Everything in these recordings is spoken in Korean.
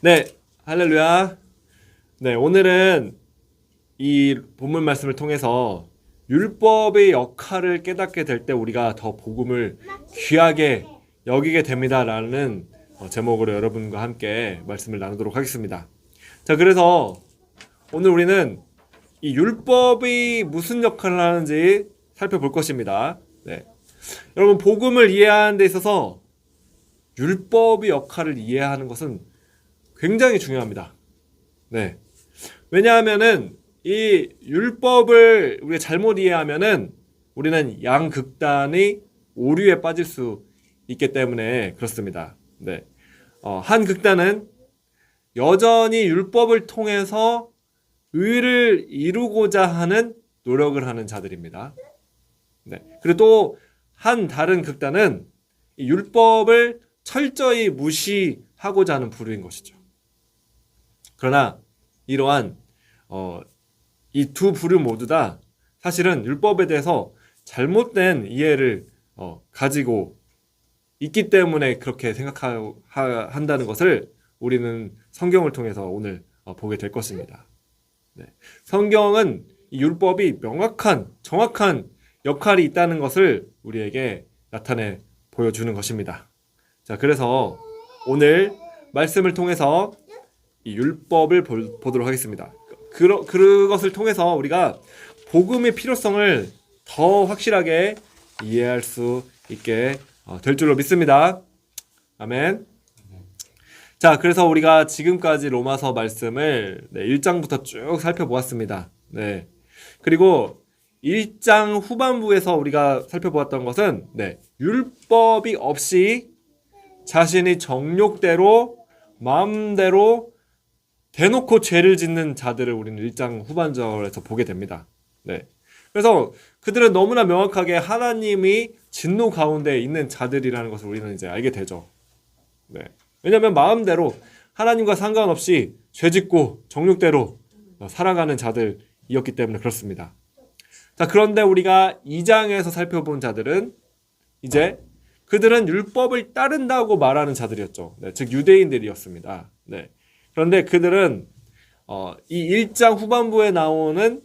네, 할렐루야. 네, 오늘은 이 본문 말씀을 통해서 율법의 역할을 깨닫게 될 때 우리가 더 복음을 귀하게 여기게 됩니다라는 제목으로 여러분과 함께 말씀을 나누도록 하겠습니다. 자, 그래서 오늘 우리는 이 율법이 무슨 역할을 하는지 살펴볼 것입니다. 네. 여러분, 복음을 이해하는 데 있어서 율법의 역할을 이해하는 것은 굉장히 중요합니다. 네. 왜냐하면은 이 율법을 우리가 잘못 이해하면은 우리는 양극단의 오류에 빠질 수 있기 때문에 그렇습니다. 네. 한 극단은 여전히 율법을 통해서 의를 이루고자 하는 노력을 하는 자들입니다. 네. 그리고 또 한 다른 극단은 이 율법을 철저히 무시하고자 하는 부류인 것이죠. 그러나 이러한 이 두 부류 모두 다 사실은 율법에 대해서 잘못된 이해를 가지고 있기 때문에 그렇게 생각한다는 것을 우리는 성경을 통해서 오늘 보게 될 것입니다. 네. 성경은 이 율법이 명확한, 정확한 역할이 있다는 것을 우리에게 나타내 보여주는 것입니다. 자, 그래서 오늘 말씀을 통해서 이 율법을 보도록 하겠습니다. 그것을 통해서 우리가 복음의 필요성을 더 확실하게 이해할 수 있게 될 줄로 믿습니다. 아멘. 자, 그래서 우리가 지금까지 로마서 말씀을 1장부터 쭉 살펴보았습니다. 네. 그리고 1장 후반부에서 우리가 살펴보았던 것은 율법이 없이 자신이 정욕대로 마음대로 대놓고 죄를 짓는 자들을 우리는 1장 후반절에서 보게 됩니다. 네. 그래서 그들은 너무나 명확하게 하나님이 진노 가운데 있는 자들이라는 것을 우리는 이제 알게 되죠. 네. 왜냐하면 마음대로 하나님과 상관없이 죄 짓고 정욕대로 살아가는 자들이었기 때문에 그렇습니다. 자, 그런데 우리가 2장에서 살펴본 자들은 이제 그들은 율법을 따른다고 말하는 자들이었죠. 네, 즉 유대인들이었습니다. 네. 그런데 그들은 이 1장 후반부에 나오는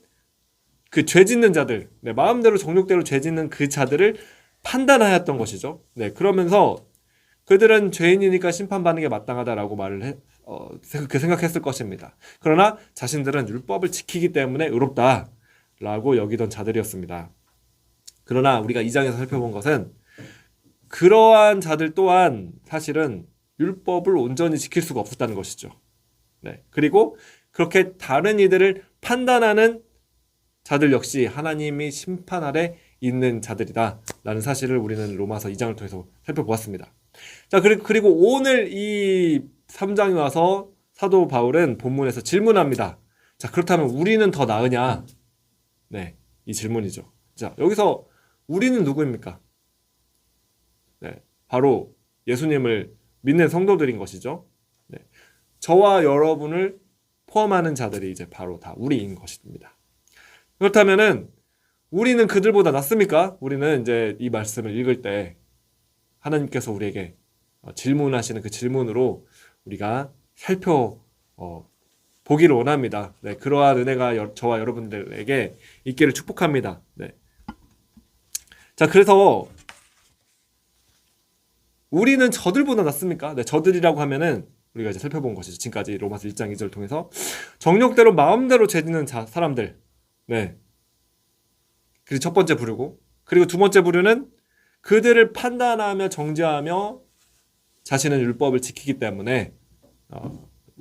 그 죄 짓는 자들, 마음대로 정욕대로 죄 짓는 그 자들을 판단하였던 것이죠. 네, 그러면서 그들은 죄인이니까 심판받는 게 마땅하다라고 그렇게 생각했을 것입니다. 그러나 자신들은 율법을 지키기 때문에 의롭다라고 여기던 자들이었습니다. 그러나 우리가 2장에서 살펴본 것은 그러한 자들 또한 사실은 율법을 온전히 지킬 수가 없었다는 것이죠. 네. 그리고 그렇게 다른 이들을 판단하는 자들 역시 하나님이 심판 아래 있는 자들이다 라는 사실을 우리는 로마서 2장을 통해서 살펴보았습니다. 자, 그리고 오늘 이 3장에 와서 사도 바울은 본문에서 질문합니다. 자, 그렇다면 우리는 더 나으냐? 네, 이 질문이죠. 자, 여기서 우리는 누구입니까? 네, 바로 예수님을 믿는 성도들인 것이죠. 네, 저와 여러분을 포함하는 자들이 이제 바로 다 우리인 것입니다. 그렇다면은 우리는 그들보다 낫습니까? 우리는 이제 이 말씀을 읽을 때 하나님께서 우리에게 질문하시는 그 질문으로 우리가 보기를 원합니다. 네, 그러한 은혜가 저와 여러분들에게 있기를 축복합니다. 네. 자, 그래서 우리는 저들보다 낫습니까? 네, 저들이라고 하면은 우리가 이제 살펴본 것이죠. 지금까지 로마서 1장 2절을 통해서 정욕대로 마음대로 죄짓는 사람들. 네. 그리고 첫 번째 부류고, 그리고 두 번째 부류는 그들을 판단하며 정죄하며 자신은 율법을 지키기 때문에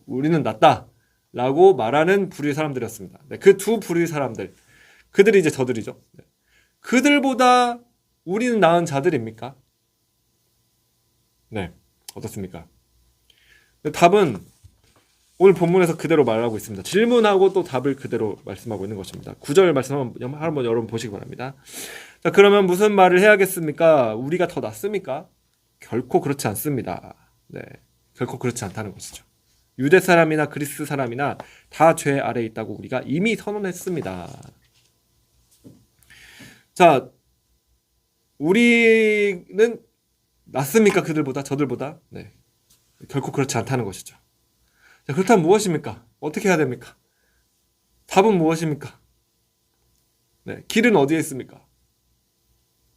우리는 낫다라고 말하는 부류의 사람들이었습니다. 네, 그 두 부류의 사람들, 그들이 이제 저들이죠. 네. 그들보다 우리는 나은 자들입니까? 네, 어떻습니까? 답은 오늘 본문에서 그대로 말하고 있습니다. 질문하고 또 답을 그대로 말씀하고 있는 것입니다. 9절 말씀 한번 여러분 보시기 바랍니다. 자, 그러면 무슨 말을 해야겠습니까? 우리가 더 낫습니까? 결코 그렇지 않습니다. 네, 결코 그렇지 않다는 것이죠. 유대 사람이나 그리스 사람이나 다 죄 아래에 있다고 우리가 이미 선언했습니다. 자, 우리는 낫습니까? 그들보다? 저들보다? 네, 결코 그렇지 않다는 것이죠. 자, 그렇다면 무엇입니까? 어떻게 해야 됩니까? 답은 무엇입니까? 네, 길은 어디에 있습니까?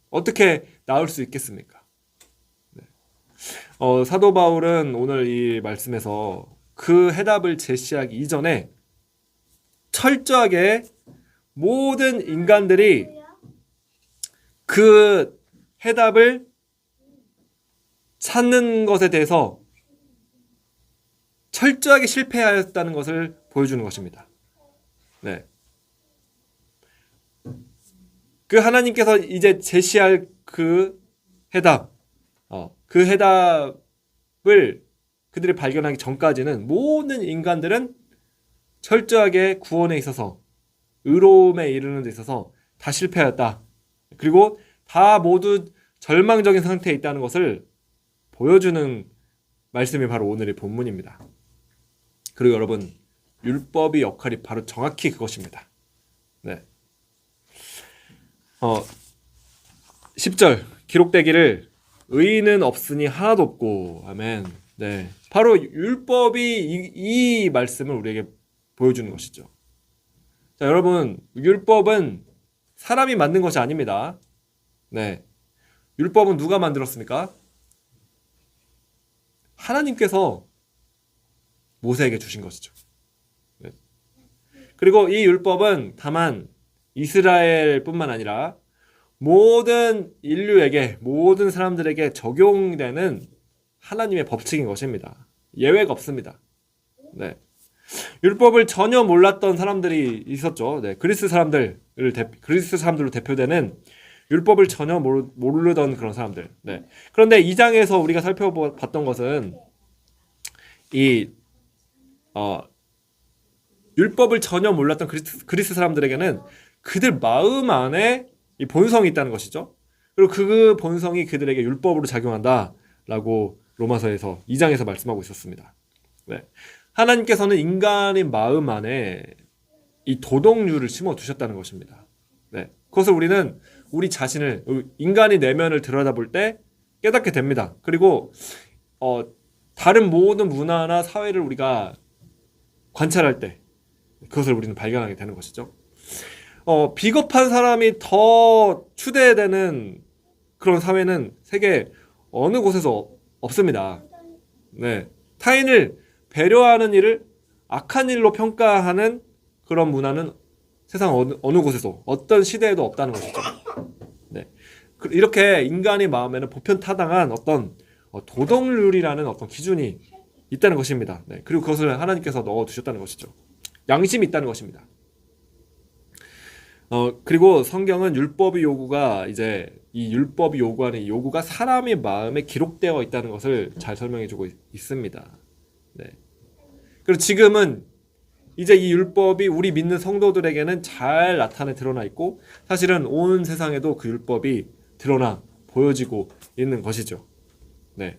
어떻게 나올 수 있겠습니까? 네. 사도 바울은 오늘 이 말씀에서 그 해답을 제시하기 이전에 철저하게 모든 인간들이 그 해답을 찾는 것에 대해서 철저하게 실패하였다는 것을 보여주는 것입니다. 네. 그 하나님께서 이제 제시할 그 해답, 그 해답을 그들이 발견하기 전까지는 모든 인간들은 철저하게 구원에 있어서, 의로움에 이르는 데 있어서 다 실패하였다. 그리고 다 모두 절망적인 상태에 있다는 것을 보여주는 말씀이 바로 오늘의 본문입니다. 그리고 여러분, 율법의 역할이 바로 정확히 그것입니다. 네. 10절 기록되기를 의인은 없으니 하나도 없고 아멘. 네, 바로 율법이 이 말씀을 우리에게 보여주는 것이죠. 자, 여러분, 율법은 사람이 만든 것이 아닙니다. 네, 율법은 누가 만들었습니까? 하나님께서 모세에게 주신 것이죠. 네. 그리고 이 율법은 다만 이스라엘뿐만 아니라 모든 인류에게, 모든 사람들에게 적용되는 하나님의 법칙인 것입니다. 예외가 없습니다. 네. 율법을 전혀 몰랐던 사람들이 있었죠. 네. 그리스 사람들로 대표되는 율법을 전혀 모르던 그런 사람들. 네. 그런데 2장에서 우리가 살펴봤던 것은 율법을 전혀 몰랐던 그리스 사람들에게는 그들 마음 안에 이 본성이 있다는 것이죠. 그리고 그 본성이 그들에게 율법으로 작용한다라고 로마서에서 2장에서 말씀하고 있었습니다. 네. 하나님께서는 인간의 마음 안에 이 도덕률을 심어 두셨다는 것입니다. 네. 그것을 우리는 우리 자신을, 인간의 내면을 들여다볼 때 깨닫게 됩니다. 그리고 다른 모든 문화나 사회를 우리가 관찰할 때 그것을 우리는 발견하게 되는 것이죠. 비겁한 사람이 더 추대되는 그런 사회는 세계 어느 곳에서 없습니다. 네. 타인을 배려하는 일을 악한 일로 평가하는 그런 문화는 세상 어느 곳에서, 어떤 시대에도 없다는 것이죠. 네. 이렇게 인간의 마음에는 보편타당한 어떤 도덕률이라는 어떤 기준이 있다는 것입니다. 네. 그리고 그것을 하나님께서 넣어두셨다는 것이죠. 양심이 있다는 것입니다. 그리고 성경은 율법의 요구가 이 율법이 요구하는 이 요구가 사람의 마음에 기록되어 있다는 것을 잘 설명해주고 있습니다. 네. 그리고 지금은 이제 이 율법이 우리 믿는 성도들에게는 잘 드러나 있고 사실은 온 세상에도 그 율법이 드러나 보여지고 있는 것이죠. 네.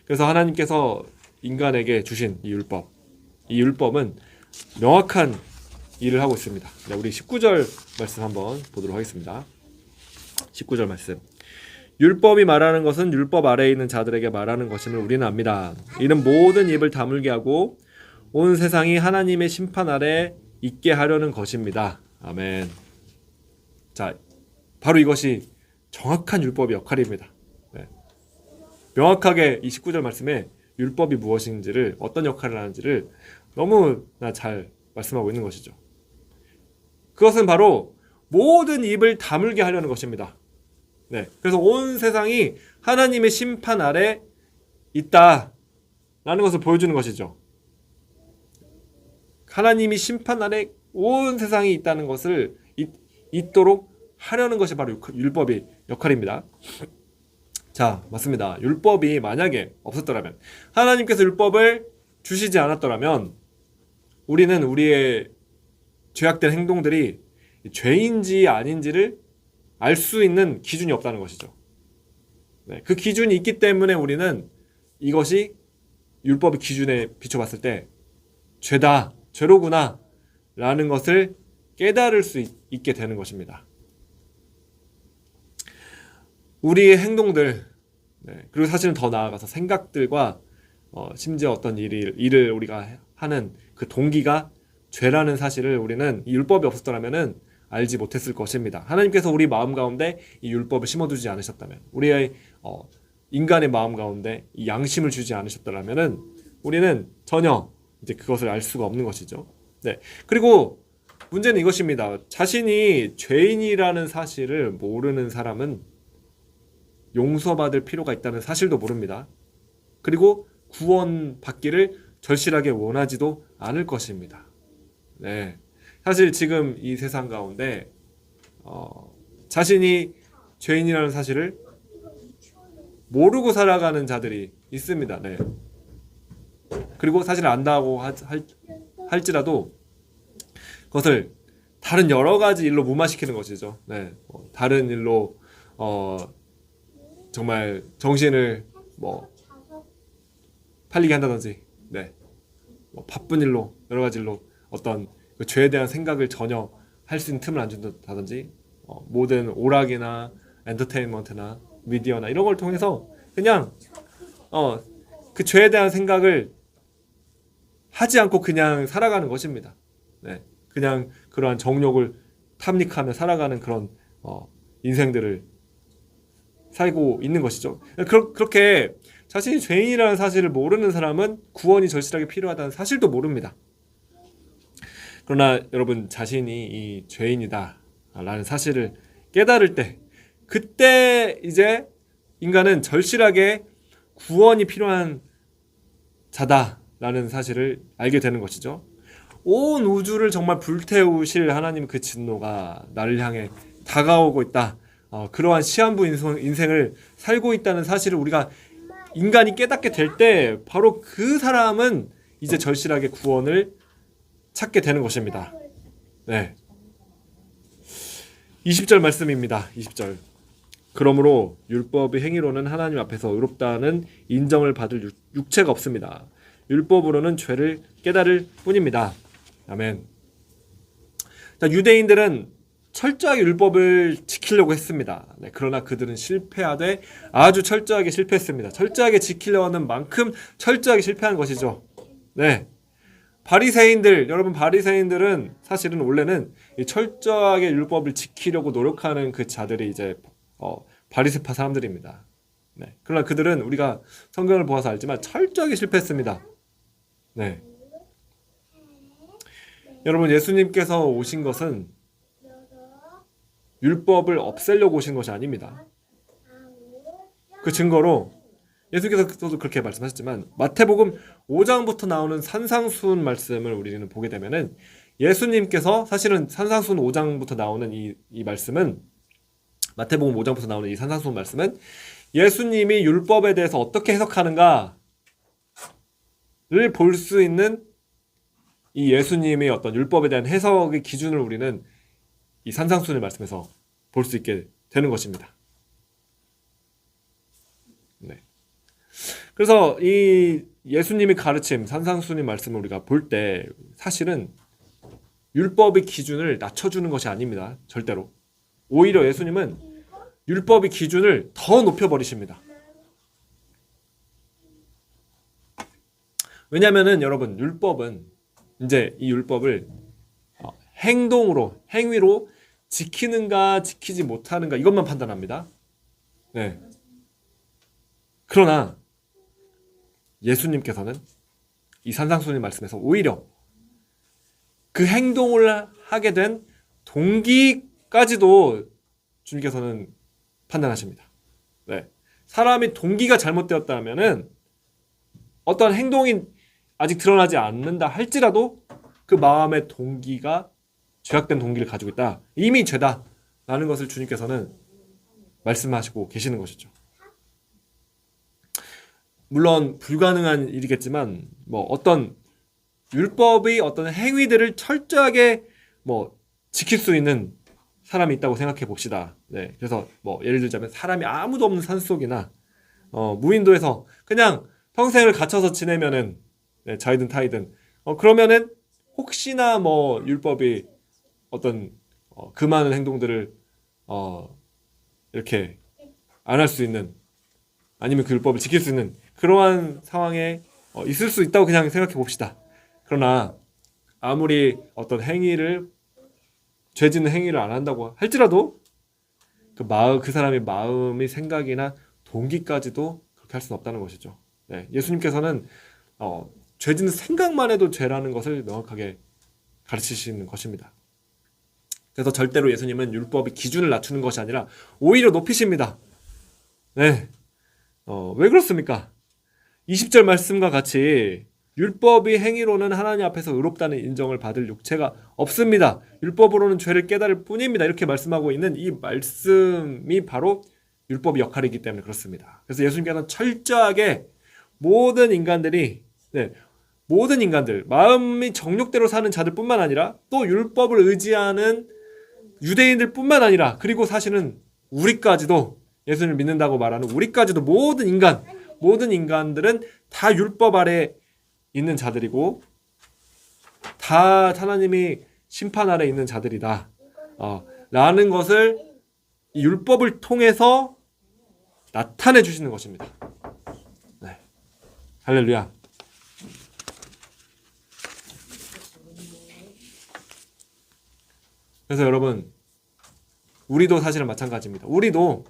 그래서 하나님께서 인간에게 주신 이 율법은 명확한 일을 하고 있습니다. 네, 우리 19절 말씀 한번 보도록 하겠습니다. 19절 말씀. 율법이 말하는 것은 율법 아래에 있는 자들에게 말하는 것임을 우리는 압니다. 이는 모든 입을 다물게 하고 온 세상이 하나님의 심판 아래 있게 하려는 것입니다. 아멘. 자, 바로 이것이 정확한 율법의 역할입니다. 네. 명확하게 이 19절 말씀에 율법이 무엇인지를, 어떤 역할을 하는지를 너무나 잘 말씀하고 있는 것이죠. 그것은 바로 모든 입을 다물게 하려는 것입니다. 네. 그래서 온 세상이 하나님의 심판 아래 있다라는 것을 보여주는 것이죠. 하나님이 심판 아래 온 세상이 있다는 것을 있도록 하려는 것이 바로 율법의 역할입니다. 자, 맞습니다. 율법이 만약에 없었더라면, 하나님께서 율법을 주시지 않았더라면 우리는 우리의 죄악된 행동들이 죄인지 아닌지를 알 수 있는 기준이 없다는 것이죠. 네, 그 기준이 있기 때문에 우리는 이것이 율법의 기준에 비춰봤을 때 죄다, 죄로구나 라는 것을 깨달을 수 있게 되는 것입니다. 우리의 행동들, 네, 그리고 사실은 더 나아가서 생각들과 심지어 어떤 일을 우리가 하는 그 동기가 죄라는 사실을 우리는 이 율법이 없었더라면은 알지 못했을 것입니다. 하나님께서 우리 마음 가운데 이 율법을 심어두지 않으셨다면, 우리의 인간의 마음 가운데 이 양심을 주지 않으셨더라면은 우리는 전혀 이제 그것을 알 수가 없는 것이죠. 네. 그리고 문제는 이것입니다. 자신이 죄인이라는 사실을 모르는 사람은 용서받을 필요가 있다는 사실도 모릅니다. 그리고 구원받기를 절실하게 원하지도 않을 것입니다. 네. 사실 지금 이 세상 가운데 자신이 죄인이라는 사실을 모르고 살아가는 자들이 있습니다. 네. 그리고 사실 안다고 할지라도 그것을 다른 여러 가지 일로 무마시키는 것이죠. 네. 다른 일로 정말 정신을 팔리게 한다든지, 네. 바쁜 일로 여러 가지 일로 어떤 그 죄에 대한 생각을 전혀 할 수 있는 틈을 안 준다든지, 모든 오락이나 엔터테인먼트나 미디어나 이런 걸 통해서 그냥 그 죄에 대한 생각을 하지 않고 그냥 살아가는 것입니다. 네. 그냥 그러한 정욕을 탐닉하며 살아가는 그런 인생들을 살고 있는 것이죠. 그렇게 자신이 죄인이라는 사실을 모르는 사람은 구원이 절실하게 필요하다는 사실도 모릅니다. 그러나 여러분, 자신이 이 죄인이다 라는 사실을 깨달을 때, 그때 이제 인간은 절실하게 구원이 필요한 자다라는 사실을 알게 되는 것이죠. 온 우주를 정말 불태우실 하나님 그 진노가 나를 향해 다가오고 있다. 그러한 시한부 인생을 살고 있다는 사실을 우리가 인간이 깨닫게 될 때, 바로 그 사람은 이제 절실하게 구원을 찾게 되는 것입니다. 네. 20절 말씀입니다. 20절. 그러므로 율법의 행위로는 하나님 앞에서 의롭다는 인정을 받을 육체가 없습니다. 율법으로는 죄를 깨달을 뿐입니다. 아멘. 자, 유대인들은 철저하게 율법을 지키려고 했습니다. 네, 그러나 그들은 실패하되 아주 철저하게 실패했습니다. 철저하게 지키려 하는 만큼 철저하게 실패한 것이죠. 네. 바리새인들, 여러분, 바리새인들은 사실은 원래는 이 철저하게 율법을 지키려고 노력하는 그 자들이 이제 바리새파 사람들입니다. 네. 그러나 그들은 우리가 성경을 보아서 알지만 철저하게 실패했습니다. 네. 여러분, 예수님께서 오신 것은 율법을 없애려고 오신 것이 아닙니다. 그 증거로 예수께서도 그렇게 말씀하셨지만, 마태복음 5장부터 나오는 산상수훈 말씀을 우리는 보게 되면은, 예수님께서 사실은 산상수훈 5장부터 나오는 이 말씀은, 마태복음 5장부터 나오는 이 산상수훈 말씀은 예수님이 율법에 대해서 어떻게 해석하는가를 볼 수 있는 이 예수님의 어떤 율법에 대한 해석의 기준을 우리는 이 산상수훈의 말씀에서 볼 수 있게 되는 것입니다. 네. 그래서 이 예수님의 가르침, 산상수훈의 말씀을 우리가 볼 때 사실은 율법의 기준을 낮춰주는 것이 아닙니다. 절대로. 오히려 예수님은 율법의 기준을 더 높여버리십니다. 왜냐하면은 여러분, 율법은 이제 이 율법을 행동으로, 행위로 지키는가 지키지 못하는가 이것만 판단합니다. 네. 그러나 예수님께서는 이 산상수훈의 말씀에서 오히려 그 행동을 하게 된 동기까지도 주님께서는 판단하십니다. 네. 사람이 동기가 잘못되었다면은 어떤 행동이 아직 드러나지 않는다 할지라도 그 마음의 동기가 죄악된 동기를 가지고 있다. 이미 죄다라는 것을 주님께서는 말씀하시고 계시는 것이죠. 물론 불가능한 일이겠지만 어떤 율법의 어떤 행위들을 철저하게 지킬 수 있는 사람이 있다고 생각해 봅시다. 네, 그래서 예를 들자면 사람이 아무도 없는 산속이나 무인도에서 그냥 평생을 갇혀서 지내면은 자이든 타이든 그러면은 혹시나 율법이 어떤 그 많은 행동들을 이렇게 안 할 수 있는, 아니면 그 율법을 지킬 수 있는 그러한 상황에 있을 수 있다고 그냥 생각해 봅시다. 그러나 아무리 어떤 행위를 죄 짓는 행위를 안 한다고 할지라도 그 사람의 마음이 생각이나 동기까지도 그렇게 할 수는 없다는 것이죠. 네, 예수님께서는 죄 짓는 생각만 해도 죄라는 것을 명확하게 가르치시는 것입니다. 그래서 절대로 예수님은 율법의 기준을 낮추는 것이 아니라 오히려 높이십니다. 네, 왜 그렇습니까? 20절 말씀과 같이 율법의 행위로는 하나님 앞에서 의롭다는 인정을 받을 육체가 없습니다. 율법으로는 죄를 깨달을 뿐입니다. 이렇게 말씀하고 있는 이 말씀이 바로 율법의 역할이기 때문에 그렇습니다. 그래서 예수님께서는 철저하게 모든 인간들, 마음이 정욕대로 사는 자들뿐만 아니라 또 율법을 의지하는 유대인들뿐만 아니라 그리고 사실은 우리까지도 예수님을 믿는다고 말하는 우리까지도 모든 인간들은 다 율법 아래 있는 자들이고 다 하나님이 심판 아래 있는 자들이다 라는 것을 이 율법을 통해서 나타내 주시는 것입니다. 네. 할렐루야. 그래서 여러분, 우리도 사실은 마찬가지입니다. 우리도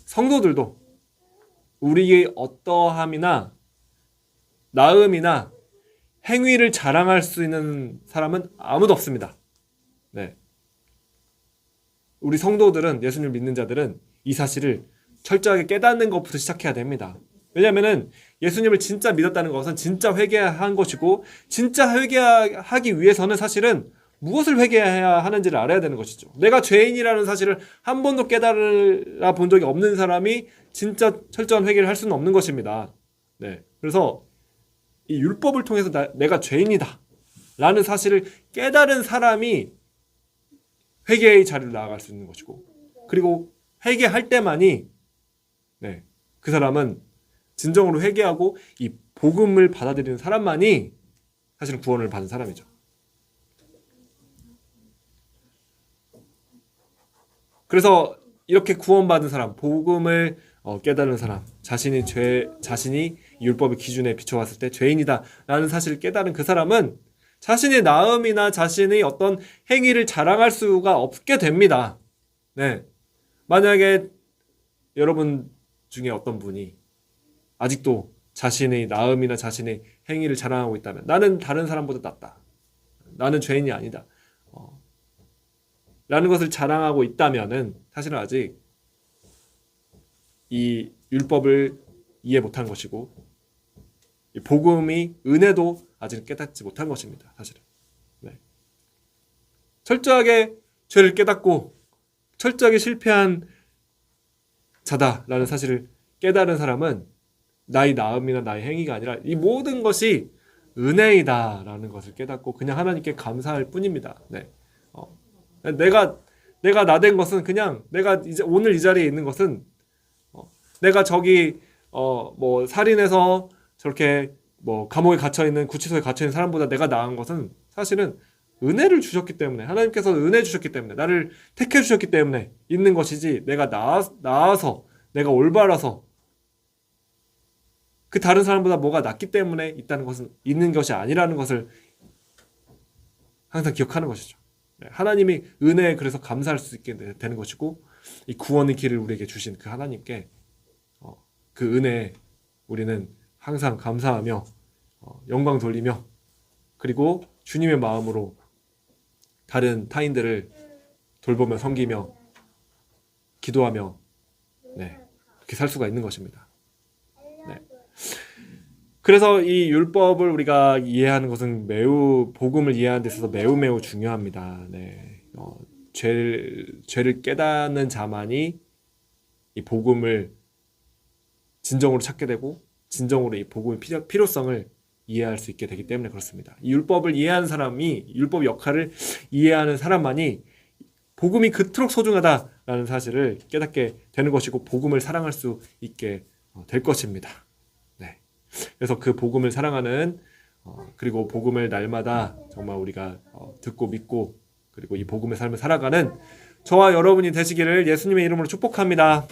성도들도 우리의 어떠함이나 나음이나 행위를 자랑할 수 있는 사람은 아무도 없습니다. 네. 우리 성도들은, 예수님을 믿는 자들은 이 사실을 철저하게 깨닫는 것부터 시작해야 됩니다. 왜냐하면 예수님을 진짜 믿었다는 것은 진짜 회개한 것이고 진짜 회개하기 위해서는 사실은 무엇을 회개해야 하는지를 알아야 되는 것이죠. 내가 죄인이라는 사실을 한 번도 깨달아 본 적이 없는 사람이 진짜 철저한 회개를 할 수는 없는 것입니다. 네. 그래서 이 율법을 통해서 내가 죄인이다 라는 사실을 깨달은 사람이 회개의 자리로 나아갈 수 있는 것이고, 그리고 회개할 때만이 그 사람은 진정으로 회개하고 이 복음을 받아들이는 사람만이 사실은 구원을 받은 사람이죠. 그래서 이렇게 구원받은 사람, 복음을 깨달은 사람, 자신이 율법의 기준에 비춰봤을 때 죄인이다라는 사실을 깨달은 그 사람은 자신의 나음이나 자신의 어떤 행위를 자랑할 수가 없게 됩니다. 네. 만약에 여러분 중에 어떤 분이 아직도 자신의 나음이나 자신의 행위를 자랑하고 있다면, 나는 다른 사람보다 낫다, 나는 죄인이 아니다 라는 것을 자랑하고 있다면은 사실은 아직 이 율법을 이해 못한 것이고 이 복음이 은혜도 아직 깨닫지 못한 것입니다. 사실은. 네. 철저하게 죄를 깨닫고 철저하게 실패한 자다라는 사실을 깨달은 사람은 나의 나음이나 나의 행위가 아니라 이 모든 것이 은혜이다라는 것을 깨닫고 그냥 하나님께 감사할 뿐입니다. 네. 내가 나된 것은 그냥 내가 이제 오늘 이 자리에 있는 것은 내가 저기 뭐 살인해서 저렇게 뭐 감옥에 갇혀 있는 구치소에 갇혀 있는 사람보다 내가 나은 것은 사실은 은혜를 주셨기 때문에, 하나님께서 은혜 주셨기 때문에, 나를 택해 주셨기 때문에 있는 것이지, 내가 나아서 내가 올바라서 그 다른 사람보다 뭐가 낫기 때문에 있는 것이 아니라는 것을 항상 기억하는 것이죠. 하나님이 은혜에 그래서 감사할 수 있게 되는 것이고, 이 구원의 길을 우리에게 주신 그 하나님께 그 은혜에 우리는 항상 감사하며 영광 돌리며, 그리고 주님의 마음으로 다른 타인들을 돌보며 섬기며 기도하며 그렇게 살 수가 있는 것입니다. 그래서 이 율법을 우리가 이해하는 것은 복음을 이해하는 데 있어서 매우 중요합니다. 죄를 깨닫는 자만이 이 복음을 진정으로 찾게 되고 진정으로 이 복음의 필요성을 이해할 수 있게 되기 때문에 그렇습니다. 이 율법을 이해하는 사람이, 율법 역할을 이해하는 사람만이 복음이 그토록 소중하다라는 사실을 깨닫게 되는 것이고 복음을 사랑할 수 있게 될 것입니다. 그래서 그 복음을 사랑하는 그리고 복음을 날마다 정말 우리가 듣고 믿고 그리고 이 복음의 삶을 살아가는 저와 여러분이 되시기를 예수님의 이름으로 축복합니다.